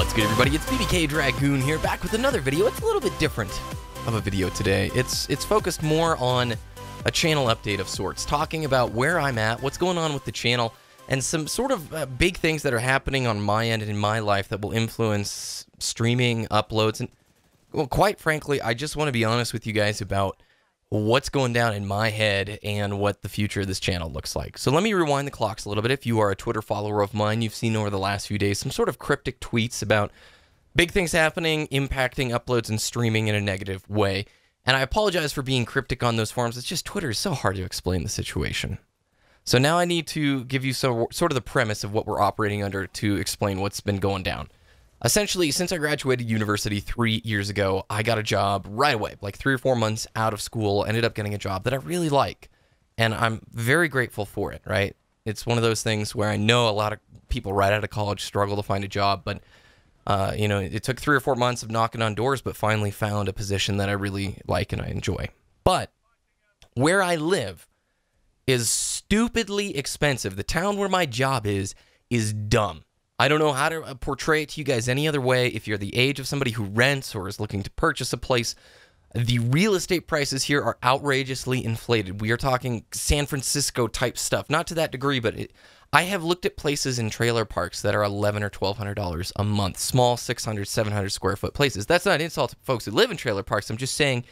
What's good, everybody? It's BBKDRAGOON here, back with another video. It's a little bit different of a video today. It's focused more on a channel update of sorts, talking about where I'm at, what's going on with the channel, and some sort of big things that are happening on my end and in my life that will influence streaming, uploads, and, well, quite frankly, I just want to be honest with you guys about what's going down in my head and what the future of this channel looks like. So let me rewind the clocks a little bit. If you are a Twitter follower of mine, you've seen over the last few days some sort of cryptic tweets about big things happening, impacting uploads and streaming in a negative way. And I apologize for being cryptic on those forums. It's just Twitter is so hard to explain the situation. So now I need to give you sort of the premise of what we're operating under to explain what's been going down. Essentially, since I graduated university 3 years ago, I got a job right away, like 3 or 4 months out of school, ended up getting a job that I really like. And I'm very grateful for it, right? It's one of those things where I know a lot of people right out of college struggle to find a job, but you know, it took 3 or 4 months of knocking on doors, but finally found a position that I really like and I enjoy. But where I live is stupidly expensive. The town where my job is dumb. I don't know how to portray it to you guys any other way. If you're the age of somebody who rents or is looking to purchase a place, the real estate prices here are outrageously inflated. We are talking San Francisco type stuff. Not to that degree, but I have looked at places in trailer parks that are $1,100 or $1,200 a month. Small 600, 700 square foot places. That's not an insult to folks who live in trailer parks. I'm just saying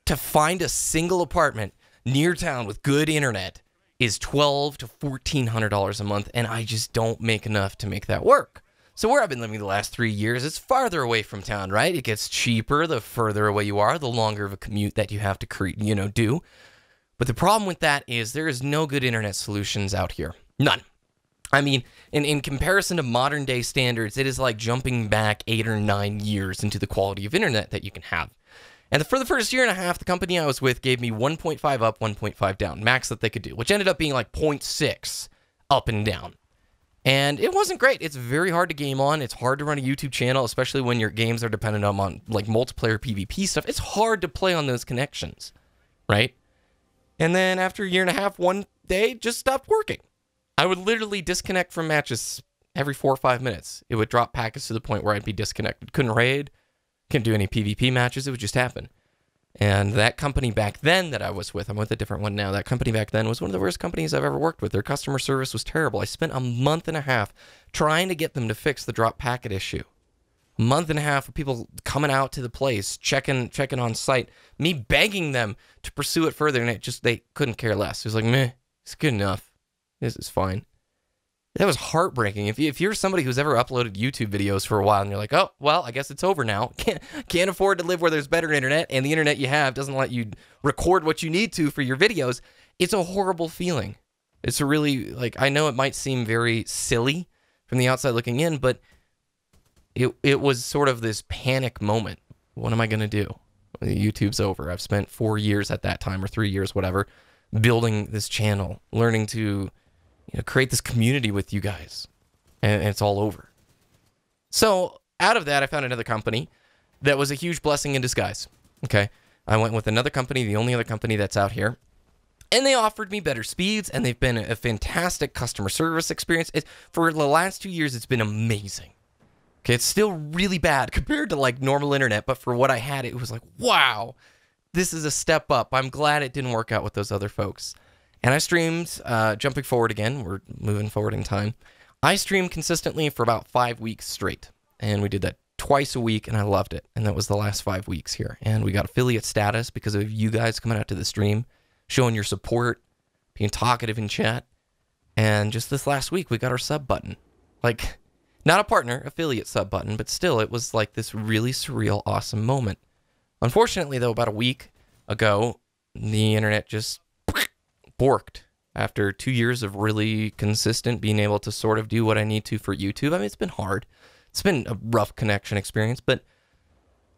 to find a single apartment near town with good internet is $1,200 to $1,400 a month, and I just don't make enough to make that work. So where I've been living the last 3 years, it's farther away from town, right? It gets cheaper the further away you are, the longer of a commute that you have to do. But the problem with that is there is no good internet solutions out here. None. I mean, in comparison to modern day standards, it is like jumping back 8 or 9 years into the quality of internet that you can have. And for the first year and a half, the company I was with gave me 1.5 up, 1.5 down, max that they could do, which ended up being like 0.6 up and down. And it wasn't great. It's very hard to game on. It's hard to run a YouTube channel, especially when your games are dependent on like multiplayer PvP stuff. It's hard to play on those connections, right? And then after a year and a half, one day, it just stopped working. I would literally disconnect from matches every 4 or 5 minutes. It would drop packets to the point where I'd be disconnected. Couldn't raid. Couldn't do any PvP matches. It would just happen. And that company back then that I was with, I'm with a different one now, that company back then was one of the worst companies I've ever worked with. Their customer service was terrible. I spent a month and a half trying to get them to fix the drop packet issue. A month and a half of people coming out to the place, checking on site, me begging them to pursue it further, and they couldn't care less. It was like, meh, it's good enough. This is fine. That was heartbreaking. If you're somebody who's ever uploaded YouTube videos for a while and you're like, oh, well, I guess it's over now. Can't afford to live where there's better internet, and the internet you have doesn't let you record what you need to for your videos, it's a horrible feeling. It's a really, like, I know it might seem very silly from the outside looking in, but it was sort of this panic moment. What am I going to do? YouTube's over. I've spent 4 years at that time, or 3 years, whatever, building this channel, learning to create this community with you guys, and it's all over. So out of that, I found another company that was a huge blessing in disguise. Okay, I went with another company, the only other company that's out here, and they offered me better speeds, and they've been a fantastic customer service experience. For the last 2 years, it's been amazing. Okay, it's still really bad compared to like normal internet, but for what I had, it was like, wow, this is a step up. I'm glad it didn't work out with those other folks. And I streamed, jumping forward again, we're moving forward in time. I streamed consistently for about 5 weeks straight. And we did that twice a week, and I loved it. And that was the last 5 weeks here. And we got affiliate status because of you guys coming out to the stream, showing your support, being talkative in chat. And just this last week, we got our sub button. Like, not a partner, affiliate sub button, but still, it was like this really surreal, awesome moment. Unfortunately, though, about a week ago, the internet just borked after 2 years of really consistent being able to sort of do what I need to for YouTube. I mean, it's been hard. It's been a rough connection experience, but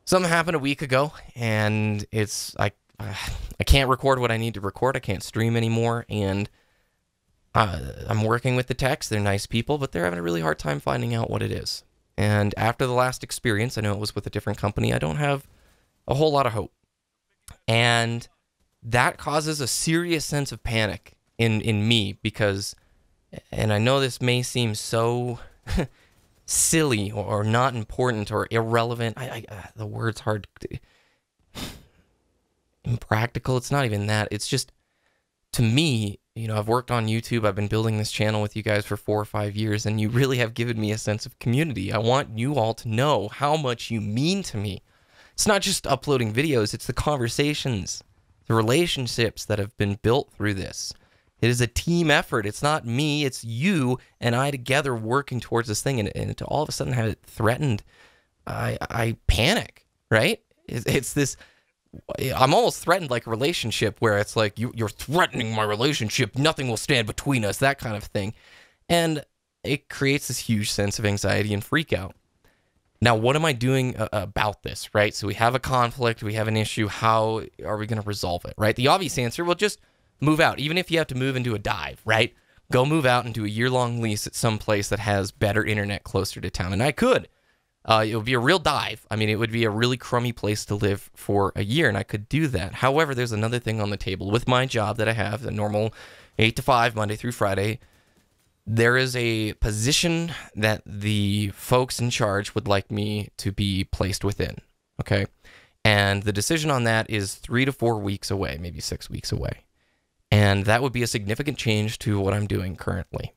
something happened a week ago, and I can't record what I need to record. I can't stream anymore, and I'm working with the techs. They're nice people, but they're having a really hard time finding out what it is. And after the last experience, I know it was with a different company, I don't have a whole lot of hope. And that causes a serious sense of panic in me because, and I know this may seem so silly or not important or irrelevant. The word's hard. Impractical. It's not even that. It's just, to me, you know, I've worked on YouTube. I've been building this channel with you guys for 4 or 5 years, and you really have given me a sense of community. I want you all to know how much you mean to me. It's not just uploading videos. It's the conversations, the relationships that have been built through this. It is a team effort. It's not me. It's you and I together working towards this thing, and to all of a sudden have it threatened, I panic, right? It's this... I'm almost threatened like a relationship where it's like, you're threatening my relationship, nothing will stand between us, that kind of thing. And it creates this huge sense of anxiety and freak out. Now, what am I doing about this, right? So we have a conflict, we have an issue, how are we going to resolve it, right? The obvious answer, well, just move out. Even if you have to move into a dive, right? Go move out and do a year-long lease at some place that has better internet closer to town. And I could. It would be a real dive. I mean, it would be a really crummy place to live for a year, and I could do that. However, there's another thing on the table. With my job that I have, the normal 8 to 5, Monday through Friday, there is a position that the folks in charge would like me to be placed within, okay? And the decision on that is 3 to 4 weeks away, maybe 6 weeks away. And that would be a significant change to what I'm doing currently.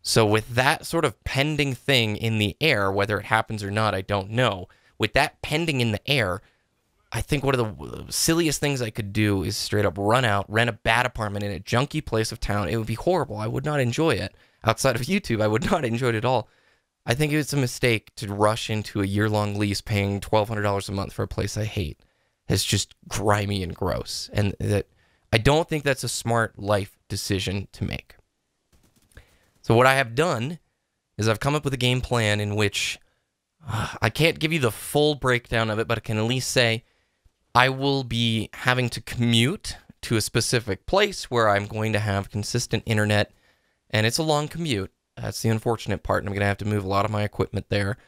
So with that sort of pending thing in the air, whether it happens or not, I don't know. With that pending in the air, I think one of the silliest things I could do is straight up run out, rent a bad apartment in a junky place of town. It would be horrible. I would not enjoy it. Outside of YouTube, I would not enjoy it at all. I think it's a mistake to rush into a year-long lease paying $1,200 a month for a place I hate. It's just grimy and gross. And that I don't think that's a smart life decision to make. So what I have done is I've come up with a game plan in which I can't give you the full breakdown of it, but I can at least say I will be having to commute to a specific place where I'm going to have consistent internet, and it's a long commute. That's the unfortunate part, and I'm going to have to move a lot of my equipment there.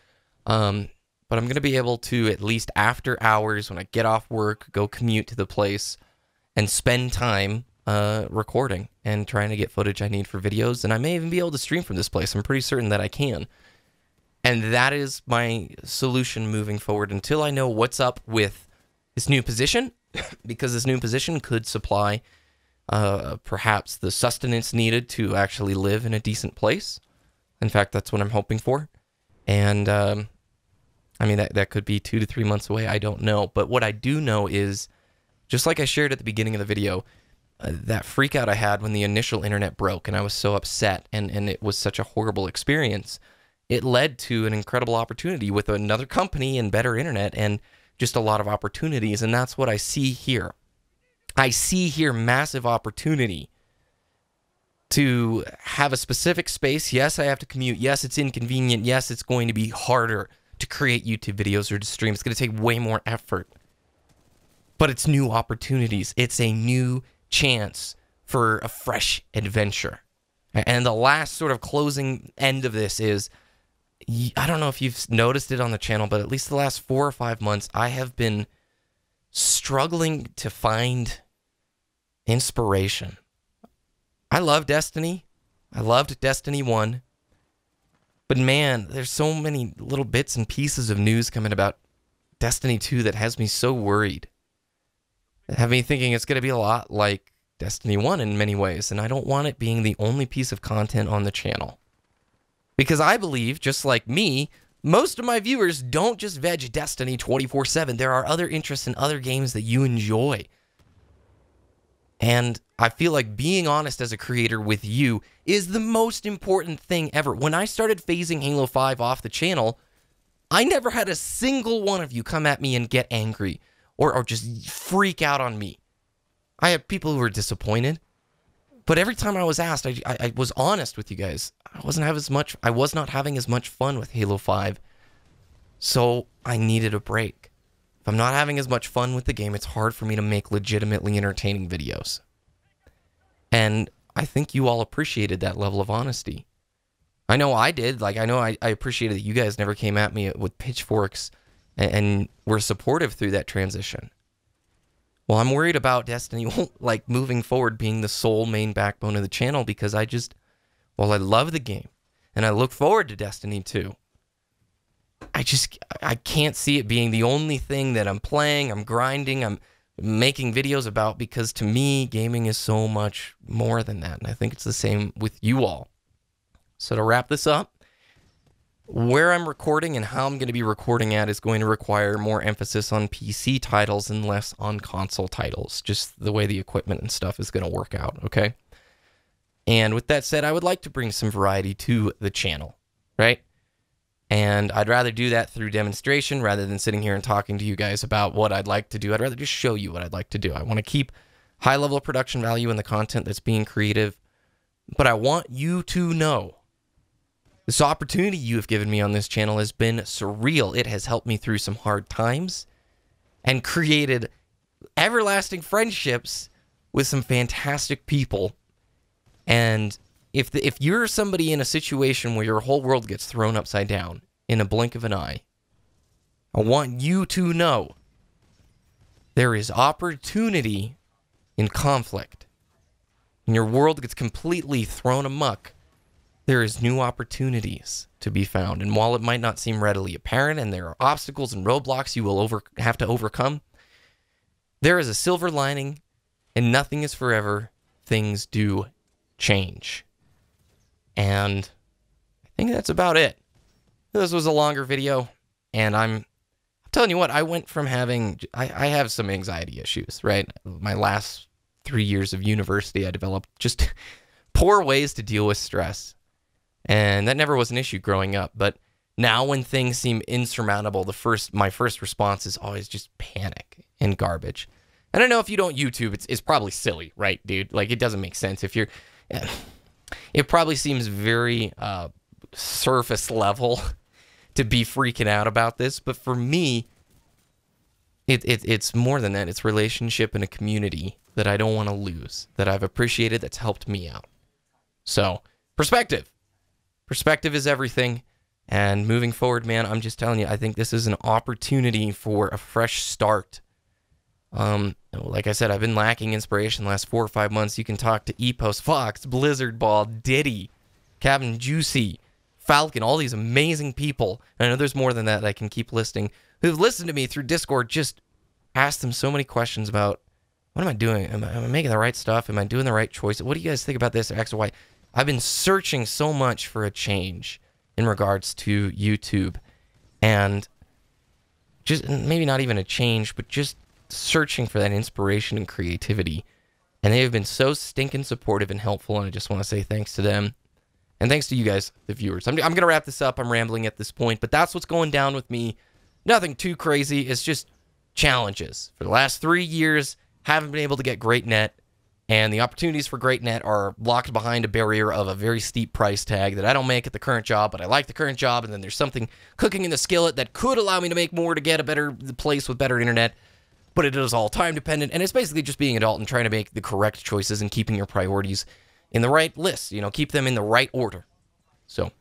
But I'm going to be able to, at least after hours, when I get off work, go commute to the place and spend time recording and trying to get footage I need for videos, and I may even be able to stream from this place. I'm pretty certain that I can. And that is my solution moving forward until I know what's up with this new position, because this new position could supply perhaps the sustenance needed to actually live in a decent place. In fact, that's what I'm hoping for. And I mean, that could be 2 to 3 months away. I don't know. But what I do know is, just like I shared at the beginning of the video, that freak out I had when the initial internet broke and I was so upset and it was such a horrible experience, it led to an incredible opportunity with another company and better internet and just a lot of opportunities. And that's what I see here. I see here massive opportunity to have a specific space. Yes, I have to commute. Yes, it's inconvenient. Yes, it's going to be harder to create YouTube videos or to stream. It's going to take way more effort. But it's new opportunities. It's a new chance for a fresh adventure. And the last sort of closing end of this is, I don't know if you've noticed it on the channel, but at least the last 4 or 5 months, I have been struggling to find inspiration. I love Destiny. I loved Destiny 1. But man, there's so many little bits and pieces of news coming about Destiny 2 that has me so worried. Have me thinking it's going to be a lot like Destiny 1 in many ways, and I don't want it being the only piece of content on the channel. Because I believe, just like me, most of my viewers don't just veg Destiny 24/7. There are other interests in other games that you enjoy. And I feel like being honest as a creator with you is the most important thing ever. When I started phasing Halo 5 off the channel, I never had a single one of you come at me and get angry or just freak out on me. I had people who were disappointed, but every time I was asked, I was honest with you guys. I was not having as much fun with Halo 5, so I needed a break. If I'm not having as much fun with the game, it's hard for me to make legitimately entertaining videos. And I think you all appreciated that level of honesty. I know I did. Like, I know I appreciated that you guys never came at me with pitchforks and were supportive through that transition. Well, I'm worried about Destiny, like, moving forward being the sole main backbone of the channel, because I love the game, and I look forward to Destiny 2. I can't see it being the only thing that I'm playing, I'm grinding, I'm making videos about, because to me, gaming is so much more than that. And I think it's the same with you all. So to wrap this up, where I'm recording and how I'm going to be recording at is going to require more emphasis on PC titles and less on console titles, just the way the equipment and stuff is going to work out, okay? And with that said, I would like to bring some variety to the channel, right? And I'd rather do that through demonstration rather than sitting here and talking to you guys about what I'd like to do. I'd rather just show you what I'd like to do. I want to keep high level of production value in the content that's being creative, but I want you to know this opportunity you have given me on this channel has been surreal. It has helped me through some hard times and created everlasting friendships with some fantastic people. And if you're somebody in a situation where your whole world gets thrown upside down in a blink of an eye, I want you to know there is opportunity in conflict. When your world gets completely thrown amok, there is new opportunities to be found. And while it might not seem readily apparent and there are obstacles and roadblocks you will have to overcome, there is a silver lining, and nothing is forever. Things do change. And I think that's about it. This was a longer video, and I'm telling you what, I went from having, I have some anxiety issues, right? My last 3 years of university, I developed just poor ways to deal with stress. And that never was an issue growing up. But now when things seem insurmountable, my first response is always just panic and garbage. And I know if you don't YouTube, it's probably silly, right, dude? Like, it doesn't make sense. If you're, it probably seems very surface level to be freaking out about this. But for me, it's more than that. It's relationship and a community that I don't want to lose, that I've appreciated, that's helped me out. So, perspective. Perspective is everything, and moving forward, man, I'm just telling you, I think this is an opportunity for a fresh start. Like I said, I've been lacking inspiration the last 4 or 5 months. You can talk to Epos, Fox, Blizzard Ball, Diddy, Captain Juicy, Falcon, all these amazing people. And I know there's more than that I can keep listing, who've listened to me through Discord. Just ask them so many questions about, what am I doing? Am I making the right stuff? Am I doing the right choice? What do you guys think about this, X or Y? I've been searching so much for a change in regards to YouTube, and just maybe not even a change, but just searching for that inspiration and creativity. And they have been so stinking supportive and helpful, and I just want to say thanks to them. And thanks to you guys, the viewers. I'm going to wrap this up. I'm rambling at this point, but that's what's going down with me. Nothing too crazy. It's just challenges. For the last 3 years, haven't been able to get great net. And the opportunities for great net are locked behind a barrier of a very steep price tag that I don't make at the current job, but I like the current job, and then there's something cooking in the skillet that could allow me to make more to get a better place with better internet, but it is all time dependent, and it's basically just being an adult and trying to make the correct choices and keeping your priorities in the right list, keep them in the right order. So,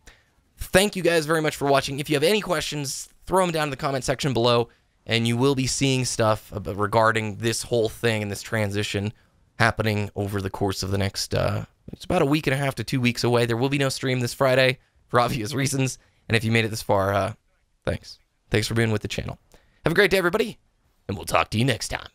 thank you guys very much for watching. If you have any questions, throw them down in the comment section below, and you will be seeing stuff regarding this whole thing and this transition happening over the course of the next, it's about a week and a half to 2 weeks away. There will be no stream this Friday for obvious reasons. And if you made it this far, thanks. Thanks for being with the channel. Have a great day, everybody, and we'll talk to you next time.